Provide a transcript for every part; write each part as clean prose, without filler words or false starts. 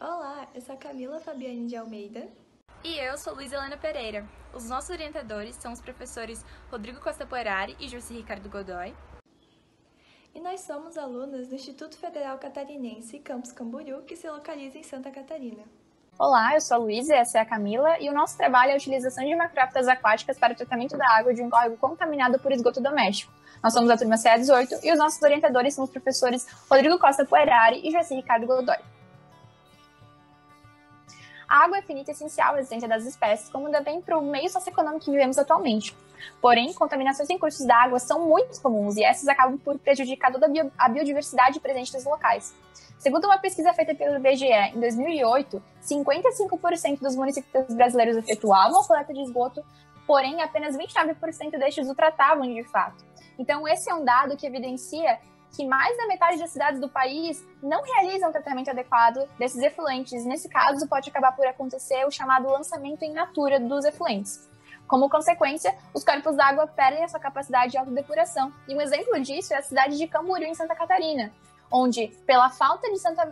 Olá, eu sou a Camila Fabiane de Almeida. E eu sou Luiz Helena Pereira. Os nossos orientadores são os professores Rodrigo Costa Poerari e Jussi Ricardo Godoy. E nós somos alunos do Instituto Federal Catarinense, Campus Camboriú, que se localiza em Santa Catarina. Olá, eu sou a Luísa e essa é a Camila, e o nosso trabalho é a utilização de macrófitas aquáticas para o tratamento da água de um córrego contaminado por esgoto doméstico. Nós somos a turma CE18 e os nossos orientadores são os professores Rodrigo Costa Poerari e Jussi Ricardo Godoy. A água é finita e essencial à existência das espécies, como também para o meio socioeconômico que vivemos atualmente. Porém, contaminações em cursos d'água são muito comuns e essas acabam por prejudicar toda a biodiversidade presente nos locais. Segundo uma pesquisa feita pelo IBGE em 2008, 55% dos municípios brasileiros efetuavam a coleta de esgoto, porém apenas 29% destes o tratavam de fato. Então, esse é um dado que evidencia que mais da metade das cidades do país não realizam tratamento adequado desses efluentes. Nesse caso, pode acabar por acontecer o chamado lançamento in natura dos efluentes. Como consequência, os corpos d'água perdem a sua capacidade de autodepuração. E um exemplo disso é a cidade de Camboriú, em Santa Catarina, onde, pela falta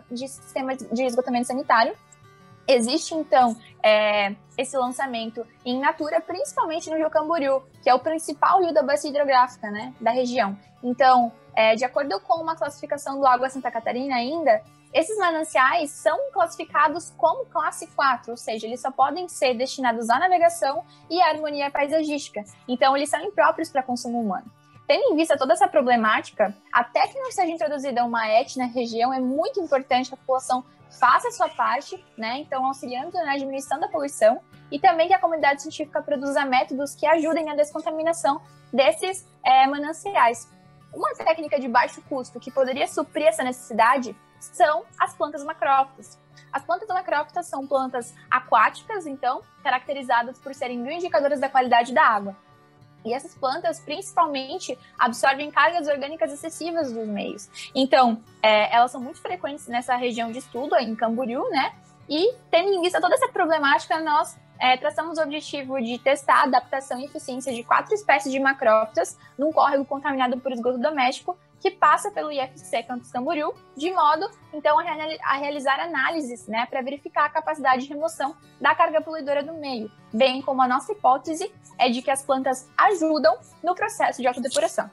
de sistema de esgotamento sanitário, existe, então, esse lançamento in natura, principalmente no Rio Camboriú, que é o principal rio da bacia hidrográfica, né, da região. Então, de acordo com uma classificação do Água Santa Catarina ainda, esses mananciais são classificados como classe 4, ou seja, eles só podem ser destinados à navegação e à harmonia paisagística. Então, eles são impróprios para consumo humano. Tendo em vista toda essa problemática, até que não seja introduzida uma ET na região, é muito importante que a população faça a sua parte, né? Então, auxiliando na diminuição da poluição, e também que a comunidade científica produza métodos que ajudem na descontaminação desses mananciais. Uma técnica de baixo custo que poderia suprir essa necessidade são as plantas macrófitas. As plantas macrófitas são plantas aquáticas, então, caracterizadas por serem bioindicadoras da qualidade da água. E essas plantas, principalmente, absorvem cargas orgânicas excessivas dos meios. Então, elas são muito frequentes nessa região de estudo, em Camboriú, né? E, tendo em vista toda essa problemática, nós traçamos o objetivo de testar a adaptação e eficiência de 4 espécies de macrófitas num córrego contaminado por esgoto doméstico, que passa pelo IFC Campus Camboriú, de modo, então, a realizar análises, né, para verificar a capacidade de remoção da carga poluidora do meio, bem como a nossa hipótese é de que as plantas ajudam no processo de autodepuração.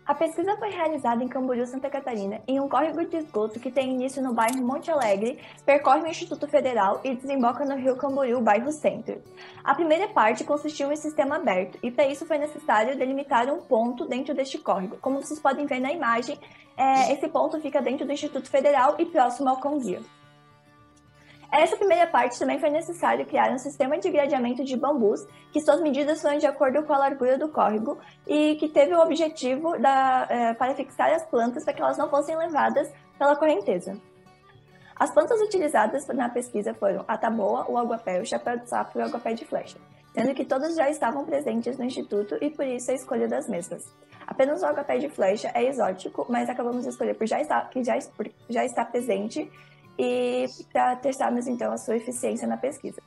A pesquisa foi realizada em Camboriú, Santa Catarina, em um córrego de esgoto que tem início no bairro Monte Alegre, percorre o Instituto Federal e desemboca no Rio Camboriú, bairro Centro. A primeira parte consistiu em sistema aberto, e para isso foi necessário delimitar um ponto dentro deste córrego. Como vocês podem ver na imagem, esse ponto fica dentro do Instituto Federal e próximo ao Conguia. Essa primeira parte também foi necessário criar um sistema de gradeamento de bambus, que suas medidas foram de acordo com a largura do córrego e que teve o objetivo para fixar as plantas para que elas não fossem levadas pela correnteza. As plantas utilizadas na pesquisa foram a taboa, o aguapé, o chapéu de sapo e o aguapé de flecha, sendo que todas já estavam presentes no Instituto e por isso a escolha das mesmas. Apenas o aguapé de flecha é exótico, mas acabamos de escolher por já estar presente e para testarmos, então, a sua eficiência na pesquisa.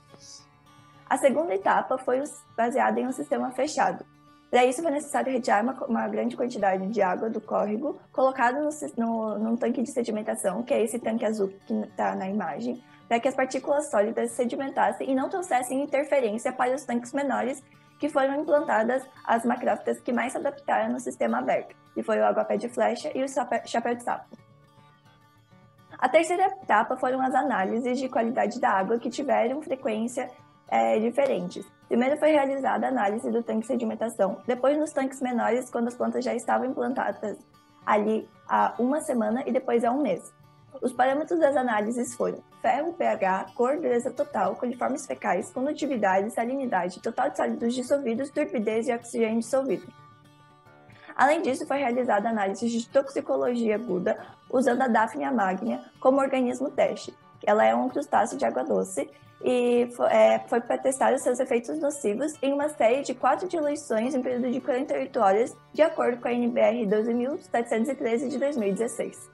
A segunda etapa foi baseada em um sistema fechado. Para isso, foi necessário retirar uma grande quantidade de água do córrego, colocado num tanque de sedimentação, que é esse tanque azul que está na imagem, para que as partículas sólidas sedimentassem e não trouxessem interferência para os tanques menores, que foram implantadas as macrófitas que mais se adaptaram no sistema aberto, que foi o aguapé de flecha e o chapéu de sapo. A terceira etapa foram as análises de qualidade da água que tiveram frequência diferentes. Primeiro foi realizada a análise do tanque de sedimentação, depois nos tanques menores, quando as plantas já estavam implantadas ali há uma semana e depois há um mês. Os parâmetros das análises foram ferro, pH, cor, dureza total, coliformes fecais, condutividade, salinidade, total de sólidos dissolvidos, turbidez e oxigênio dissolvido. Além disso, foi realizada análise de toxicologia aguda, usando a Daphnia magnia como organismo teste. Ela é um crustáceo de água doce e foi para testar os seus efeitos nocivos em uma série de 4 diluições em período de 48 horas, de acordo com a NBR 12.713 de 2016.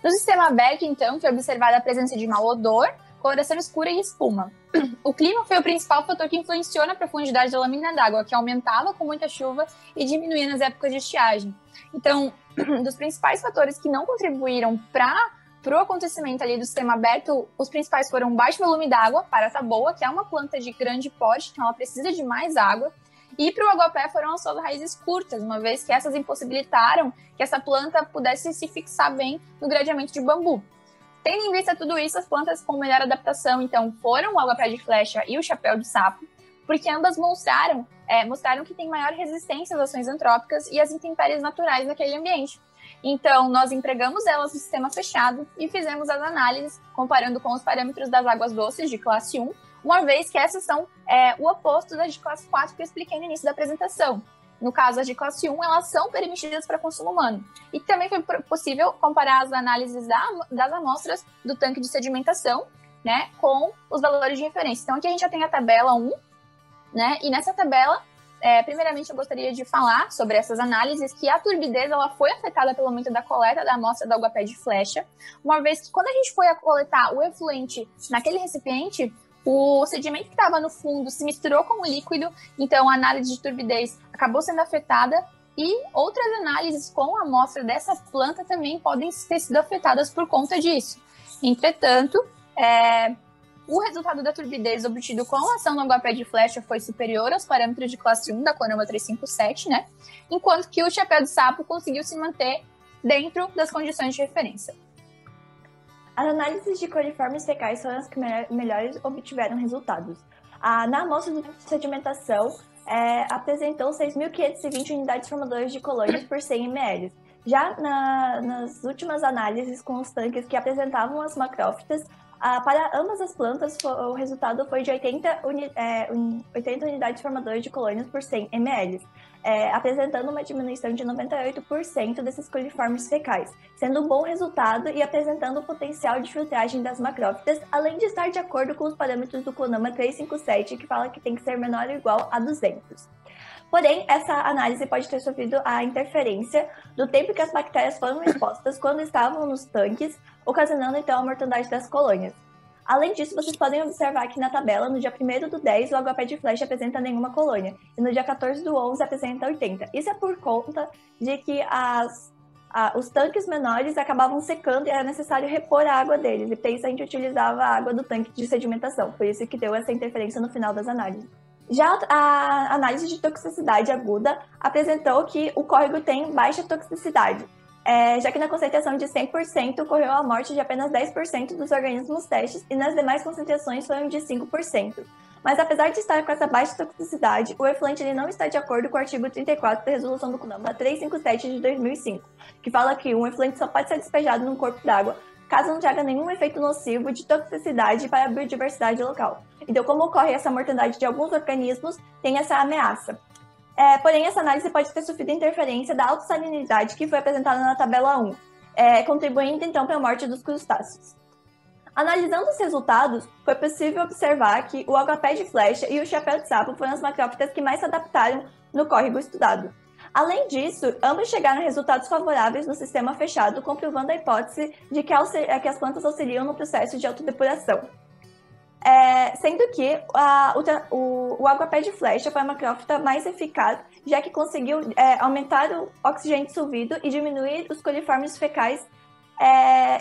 No sistema aberto, então, foi observada a presença de mau odor, coloração escura e espuma. O clima foi o principal fator que influenciou na profundidade da lâmina d'água, que aumentava com muita chuva e diminuía nas épocas de estiagem. Então, dos principais fatores que não contribuíram para para o acontecimento ali do sistema aberto, os principais foram baixo volume d'água para a taboa, que é uma planta de grande porte, então ela precisa de mais água. E para o aguapé foram as suas raízes curtas, uma vez que essas impossibilitaram que essa planta pudesse se fixar bem no gradeamento de bambu. Tendo em vista tudo isso, as plantas com melhor adaptação, então, foram o aguapé de flecha e o chapéu de sapo, porque ambas mostraram que tem maior resistência às ações antrópicas e às intempéries naturais naquele ambiente. Então, nós empregamos elas no sistema fechado e fizemos as análises comparando com os parâmetros das águas doces de classe 1, uma vez que essas são o oposto das de classe 4 que eu expliquei no início da apresentação. No caso, as de classe 1, elas são permitidas para consumo humano. E também foi possível comparar as análises das amostras do tanque de sedimentação, né, com os valores de referência. Então, aqui a gente já tem a tabela 1, né, e nessa tabela, primeiramente eu gostaria de falar sobre essas análises, que a turbidez ela foi afetada pelo aumento da coleta da amostra do aguapé de flecha, uma vez que quando a gente foi a coletar o efluente naquele recipiente, o sedimento que estava no fundo se misturou com o líquido, então a análise de turbidez acabou sendo afetada e outras análises com a amostra dessa planta também podem ter sido afetadas por conta disso. Entretanto, o resultado da turbidez obtido com a ação no aguapé de flecha foi superior aos parâmetros de classe 1 da CONAMA 357, né? Enquanto que o chapéu de sapo conseguiu se manter dentro das condições de referência. As análises de coliformes fecais foram as que melhores obtiveram resultados. Na amostra de sedimentação, apresentou 6.520 unidades formadoras de colônias por 100 ml. Já nas últimas análises com os tanques que apresentavam as macrófitas, para ambas as plantas, o resultado foi de 80 unidades formadoras de colônias por 100 ml, apresentando uma diminuição de 98% desses coliformes fecais, sendo um bom resultado e apresentando o potencial de filtragem das macrófitas, além de estar de acordo com os parâmetros do CONAMA 357, que fala que tem que ser menor ou igual a 200. Porém, essa análise pode ter sofrido a interferência do tempo que as bactérias foram expostas quando estavam nos tanques, ocasionando então a mortandade das colônias. Além disso, vocês podem observar que na tabela, no dia 1º/10, o aguapé de flecha apresenta nenhuma colônia, e no dia 14/11 apresenta 80. Isso é por conta de que os tanques menores acabavam secando e era necessário repor a água deles, e para isso a gente utilizava a água do tanque de sedimentação, por isso que deu essa interferência no final das análises. Já a análise de toxicidade aguda apresentou que o córrego tem baixa toxicidade, já que na concentração de 100% ocorreu a morte de apenas 10% dos organismos testes e nas demais concentrações foram de 5%. Mas apesar de estar com essa baixa toxicidade, o efluente ele não está de acordo com o artigo 34 da Resolução do CONAMA 357 de 2005, que fala que um efluente só pode ser despejado num corpo d'água caso não traga nenhum efeito nocivo de toxicidade para a biodiversidade local. Então, como ocorre essa mortandade de alguns organismos, tem essa ameaça. Porém, essa análise pode ter sofrido interferência da autossalinidade que foi apresentada na tabela 1, contribuindo então para a morte dos crustáceos. Analisando os resultados, foi possível observar que o aguapé de flecha e o chapéu de sapo foram as macrófitas que mais se adaptaram no córrego estudado. Além disso, ambos chegaram a resultados favoráveis no sistema fechado, comprovando a hipótese de que as plantas auxiliam no processo de autodepuração. Sendo que o aguapé de flecha foi a macrófita mais eficaz, já que conseguiu aumentar o oxigênio dissolvido e diminuir os coliformes fecais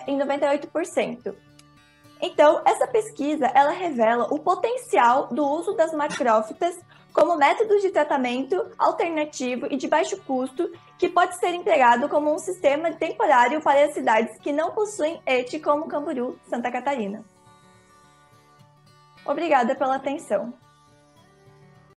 em 98%. Então, essa pesquisa ela revela o potencial do uso das macrófitas como método de tratamento alternativo e de baixo custo que pode ser empregado como um sistema temporário para as cidades que não possuem ET como Camboriú, Santa Catarina. Obrigada pela atenção.